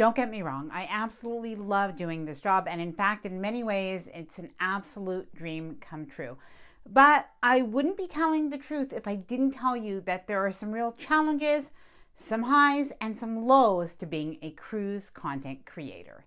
Don't get me wrong, I absolutely love doing this job, and in fact, in many ways, it's an absolute dream come true. But I wouldn't be telling the truth if I didn't tell you that there are some real challenges, some highs, and some lows to being a cruise content creator.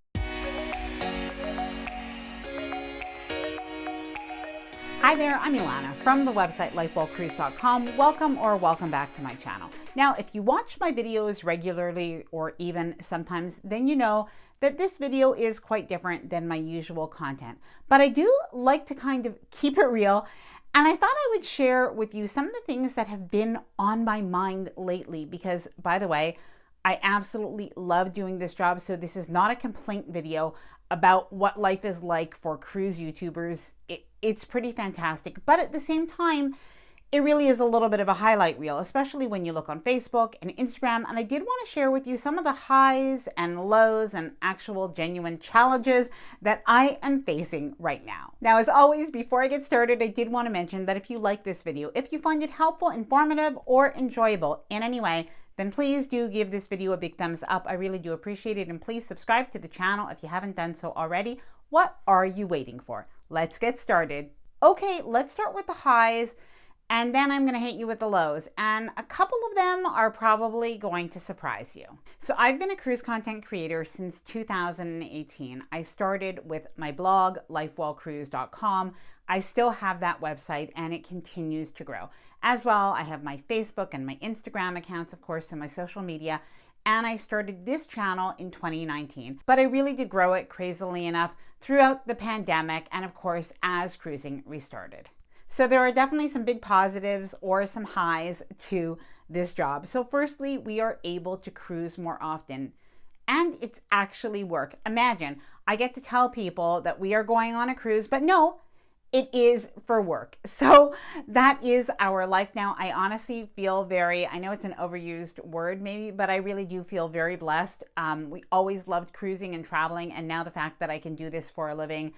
Hi there, I'm Ilana from the website lifewellcruise.com. Welcome back to my channel. Now, if you watch my videos regularly or even sometimes, then you know that this video is quite different than my usual content. But I do like to kind of keep it real, and I thought I would share with you some of the things that have been on my mind lately because, by the way, I absolutely love doing this job, so this is not a complaint video about what life is like for cruise YouTubers. It's pretty fantastic, but at the same time, it really is a little bit of a highlight reel, especially when you look on Facebook and Instagram. And I did want to share with you some of the highs and lows and actual genuine challenges that I am facing right now. Now, as always, before I get started, I did want to mention that if you like this video, if you find it helpful, informative, or enjoyable in any way, then please do give this video a big thumbs up. I really do appreciate it. And please subscribe to the channel if you haven't done so already. What are you waiting for? Let's get started. Okay, let's start with the highs, and then I'm going to hit you with the lows. And a couple of them are probably going to surprise you. So I've been a cruise content creator since 2018. I started with my blog, lifewellcruise.com. I still have that website and it continues to grow. As well, I have my Facebook and my Instagram accounts, of course, and my social media. And I started this channel in 2019. But I really did grow it crazily enough throughout the pandemic and, of course, as cruising restarted. So there are definitely some big positives or some highs to this job. So firstly, we are able to cruise more often. And it's actually work. Imagine, I get to tell people that we are going on a cruise, but no, it is for work. So that is our life now. I honestly feel I know it's an overused word maybe, but I really do feel very blessed. We always loved cruising and traveling, and now the fact that I can do this for a living,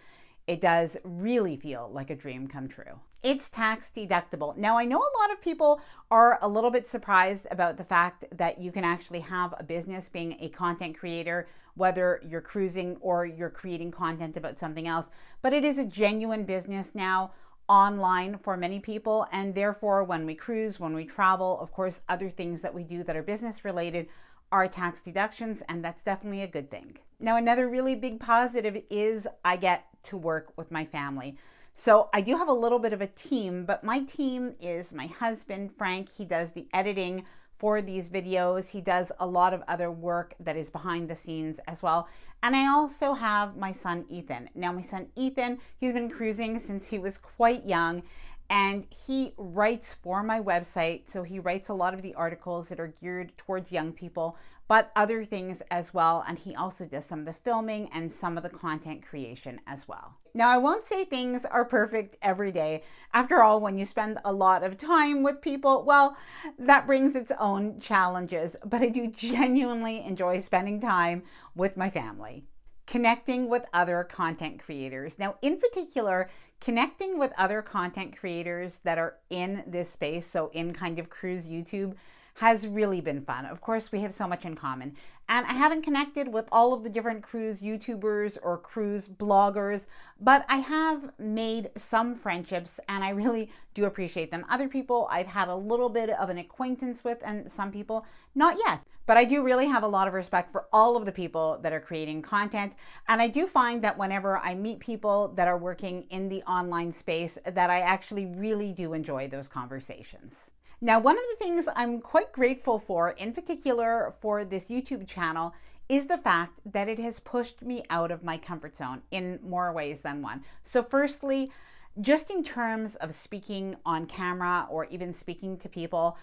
it does really feel like a dream come true. It's tax deductible. Now, I know a lot of people are a little bit surprised about the fact that you can actually have a business being a content creator, whether you're cruising or you're creating content about something else. But it is a genuine business now online for many people. And therefore, when we cruise, when we travel, of course, other things that we do that are business related are tax deductions, and that's definitely a good thing. Now, another really big positive is I get to work with my family. So I do have a little bit of a team, but my team is my husband, Frank. He does the editing for these videos. He does a lot of other work that is behind the scenes as well. And I also have my son, Ethan. Now, my son, Ethan, he's been cruising since he was quite young, and he writes for my website. So he writes a lot of the articles that are geared towards young people, but other things as well. And he also does some of the filming and some of the content creation as well. Now, I won't say things are perfect every day. After all, when you spend a lot of time with people, well, that brings its own challenges. But I do genuinely enjoy spending time with my family. Connecting with other content creators. Now, in particular, connecting with other content creators that are in this space, so in kind of cruise YouTube, has really been fun. Of course, we have so much in common. And I haven't connected with all of the different cruise YouTubers or cruise bloggers, but I have made some friendships and I really do appreciate them. Other people I've had a little bit of an acquaintance with, and some people not yet. But I do really have a lot of respect for all of the people that are creating content. And I do find that whenever I meet people that are working in the online space, that I actually really do enjoy those conversations. Now, one of the things I'm quite grateful for, in particular for this YouTube channel, is the fact that it has pushed me out of my comfort zone in more ways than one. So firstly, just in terms of speaking on camera or even speaking to people,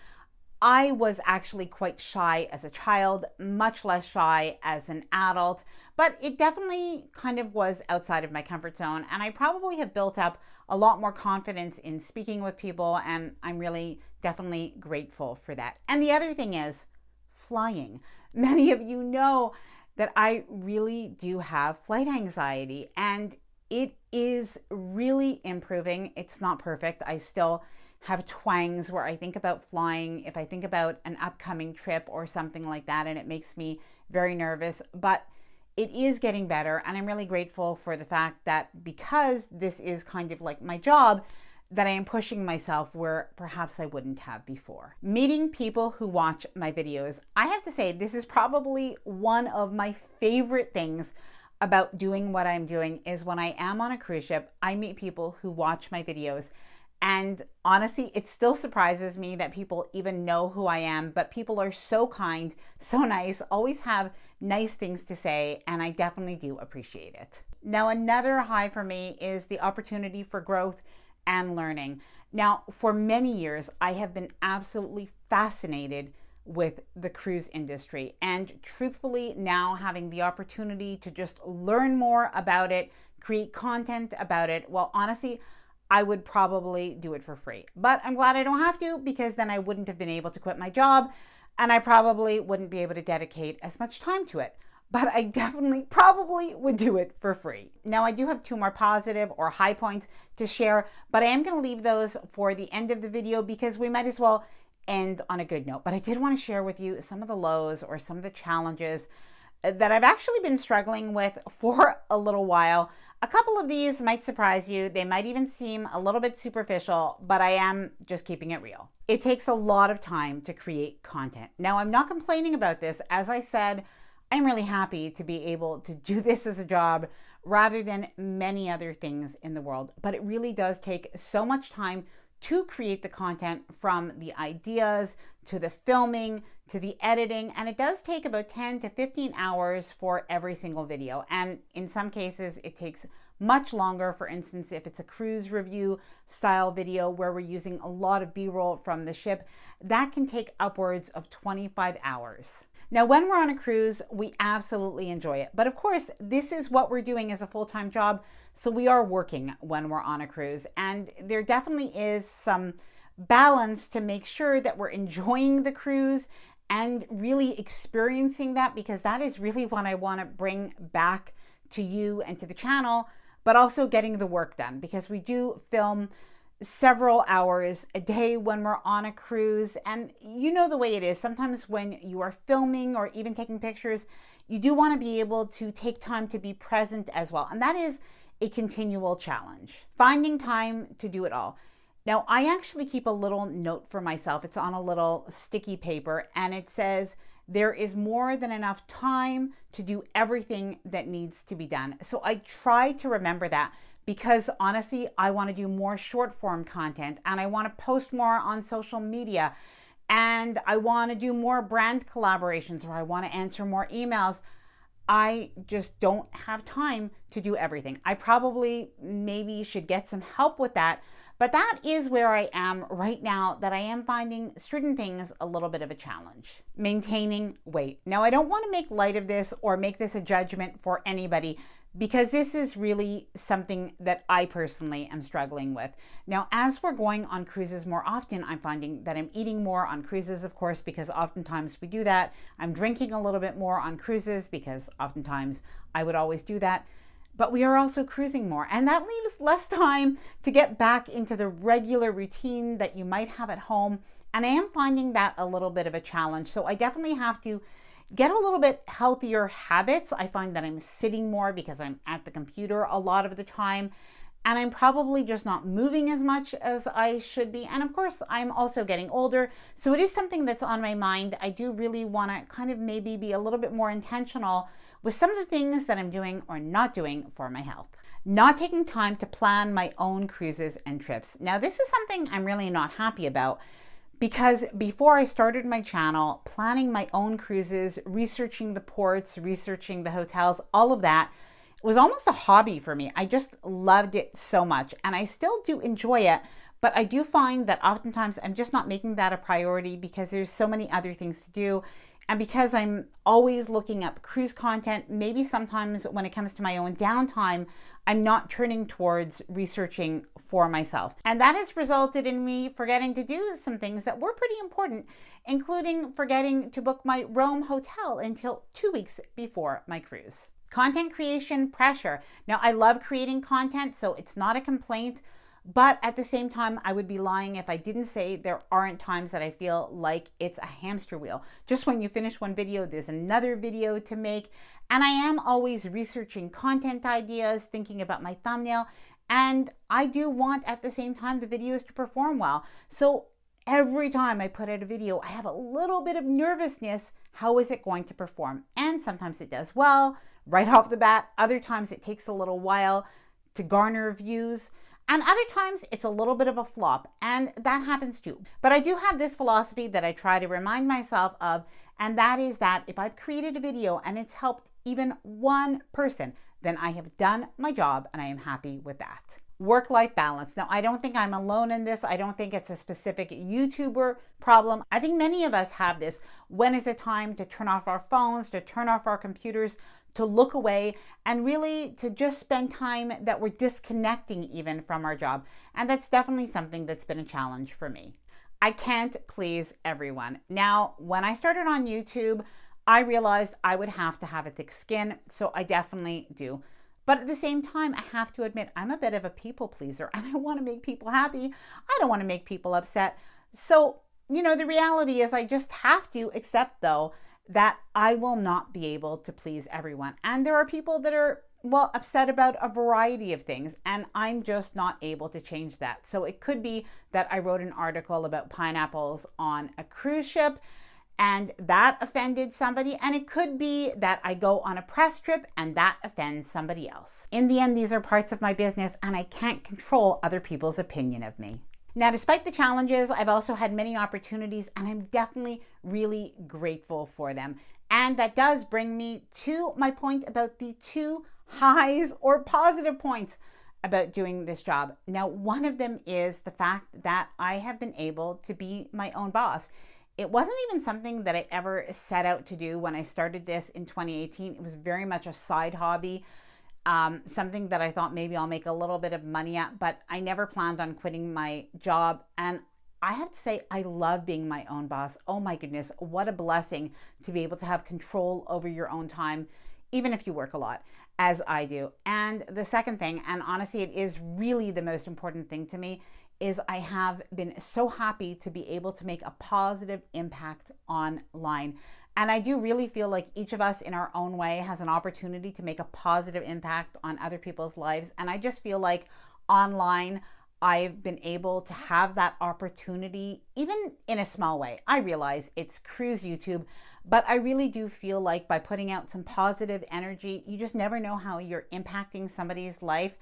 I was actually quite shy as a child, much less shy as an adult, but it definitely kind of was outside of my comfort zone. And I probably have built up a lot more confidence in speaking with people, and I'm really definitely grateful for that. And the other thing is flying. Many of you know that I really do have flight anxiety, and it is really improving. It's not perfect. I still have twangs where I think about flying, if I think about an upcoming trip or something like that, and it makes me very nervous, but it is getting better. And I'm really grateful for the fact that because this is kind of like my job, that I am pushing myself where perhaps I wouldn't have before. Meeting people who watch my videos. I have to say, this is probably one of my favorite things about doing what I'm doing is when I am on a cruise ship, I meet people who watch my videos. And honestly, it still surprises me that people even know who I am, but people are so kind, so nice, always have nice things to say, and I definitely do appreciate it. Now, another high for me is the opportunity for growth and learning. Now, for many years, I have been absolutely fascinated with the cruise industry, and truthfully, now having the opportunity to just learn more about it, create content about it, well, honestly, I would probably do it for free. But I'm glad I don't have to, because then I wouldn't have been able to quit my job, and I probably wouldn't be able to dedicate as much time to it. But I definitely probably would do it for free. Now, I do have two more positive or high points to share, but I am going to leave those for the end of the video because we might as well end on a good note. But I did want to share with you some of the lows or some of the challenges that I've actually been struggling with for a little while. A couple of these might surprise you. They might even seem a little bit superficial, but I am just keeping it real. It takes a lot of time to create content. Now, I'm not complaining about this. As I said, I'm really happy to be able to do this as a job rather than many other things in the world. But it really does take so much time to create the content, from the ideas to the filming to the editing. And it does take about 10 to 15 hours for every single video. And in some cases, it takes much longer. For instance, if it's a cruise review style video where we're using a lot of B-roll from the ship, that can take upwards of 25 hours. Now, when we're on a cruise, we absolutely enjoy it. But of course, this is what we're doing as a full-time job. So we are working when we're on a cruise. And there definitely is some balance to make sure that we're enjoying the cruise and really experiencing that, because that is really what I want to bring back to you and to the channel, but also getting the work done, because we do film several hours a day when we're on a cruise. And you know the way it is. Sometimes when you are filming or even taking pictures, you do want to be able to take time to be present as well. And that is a continual challenge, finding time to do it all. Now, I actually keep a little note for myself. It's on a little sticky paper, and it says, there is more than enough time to do everything that needs to be done. So I try to remember that, because honestly, I want to do more short form content, and I want to post more on social media, and I want to do more brand collaborations, or I want to answer more emails. I just don't have time to do everything. I probably maybe should get some help with that. But that is where I am right now, that I am finding certain things a little bit of a challenge. Maintaining weight. Now, I don't want to make light of this or make this a judgment for anybody, because this is really something that I personally am struggling with. Now, as we're going on cruises more often, I'm finding that I'm eating more on cruises, of course, because oftentimes we do that. I'm drinking a little bit more on cruises, because oftentimes I would always do that. But we are also cruising more, and that leaves less time to get back into the regular routine that you might have at home. And I am finding that a little bit of a challenge. So I definitely have to get a little bit healthier habits. I find that I'm sitting more because I'm at the computer a lot of the time, and I'm probably just not moving as much as I should be. And of course, I'm also getting older. So it is something that's on my mind. I do really want to kind of maybe be a little bit more intentional with some of the things that I'm doing or not doing for my health. Not taking time to plan my own cruises and trips. Now, this is something I'm really not happy about, because before I started my channel, planning my own cruises, researching the ports, researching the hotels, all of that was almost a hobby for me. I just loved it so much, and I still do enjoy it. But I do find that oftentimes I'm just not making that a priority, because there's so many other things to do. And because I'm always looking up cruise content, maybe sometimes when it comes to my own downtime, I'm not turning towards researching for myself. And that has resulted in me forgetting to do some things that were pretty important, including forgetting to book my Rome hotel until 2 weeks before my cruise. Content creation pressure. Now, I love creating content, so it's not a complaint, But at the same time, I would be lying if I didn't say there aren't times that I feel like it's a hamster wheel. Just when you finish one video, there's another video to make. And I am always researching content ideas, thinking about my thumbnail. And I do want at the same time the videos to perform well. So every time I put out a video, I have a little bit of nervousness. How is it going to perform? And sometimes it does well right off the bat. Other times it takes a little while to garner views. And other times it's a little bit of a flop, and that happens too. But I do have this philosophy that I try to remind myself of, and that is that if I've created a video and it's helped even one person, then I have done my job and I am happy with that. Work-life balance. Now, I don't think I'm alone in this. I don't think it's a specific YouTuber problem. I think many of us have this. When is it time to turn off our phones, to turn off our computers, to look away, and really to just spend time that we're disconnecting even from our job? And that's definitely something that's been a challenge for me. I can't please everyone. Now, when I started on YouTube, I realized I would have to have a thick skin, so I definitely do. But at the same time, I have to admit, I'm a bit of a people pleaser and I want to make people happy. I don't want to make people upset. So, the reality is I just have to accept, though, that I will not be able to please everyone. And there are people that are, upset about a variety of things, and I'm just not able to change that. So it could be that I wrote an article about pineapples on a cruise ship, and that offended somebody, and it could be that I go on a press trip and that offends somebody else. In the end, these are parts of my business and I can't control other people's opinion of me. Now, despite the challenges, I've also had many opportunities, and I'm definitely really grateful for them. And that does bring me to my point about the two highs or positive points about doing this job. Now, one of them is the fact that I have been able to be my own boss. It wasn't even something that I ever set out to do when I started this in 2018. It was very much a side hobby, something that I thought maybe I'll make a little bit of money at, but I never planned on quitting my job. And I have to say, I love being my own boss. Oh my goodness, what a blessing to be able to have control over your own time, even if you work a lot, as I do. And the second thing, and honestly, it is really the most important thing to me, is I have been so happy to be able to make a positive impact online. And I do really feel like each of us in our own way has an opportunity to make a positive impact on other people's lives. And I just feel like online, I've been able to have that opportunity, even in a small way. I realize it's cruise YouTube, but I really do feel like by putting out some positive energy, you just never know how you're impacting somebody's life.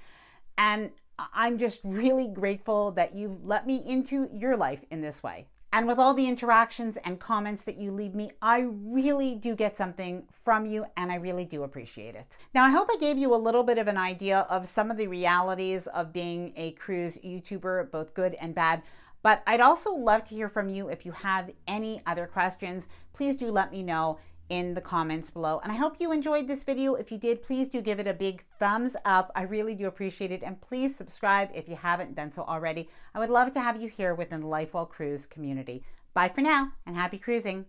And I'm just really grateful that you've let me into your life in this way. And with all the interactions and comments that you leave me, I really do get something from you, and I really do appreciate it. Now, I hope I gave you a little bit of an idea of some of the realities of being a cruise YouTuber, both good and bad. But I'd also love to hear from you. If you have any other questions, please do let me know in the comments below. And I hope you enjoyed this video. If you did, please do give it a big thumbs up. I really do appreciate it. And please subscribe if you haven't done so already. I would love to have you here within the Life While Cruise community. Bye for now, and happy cruising.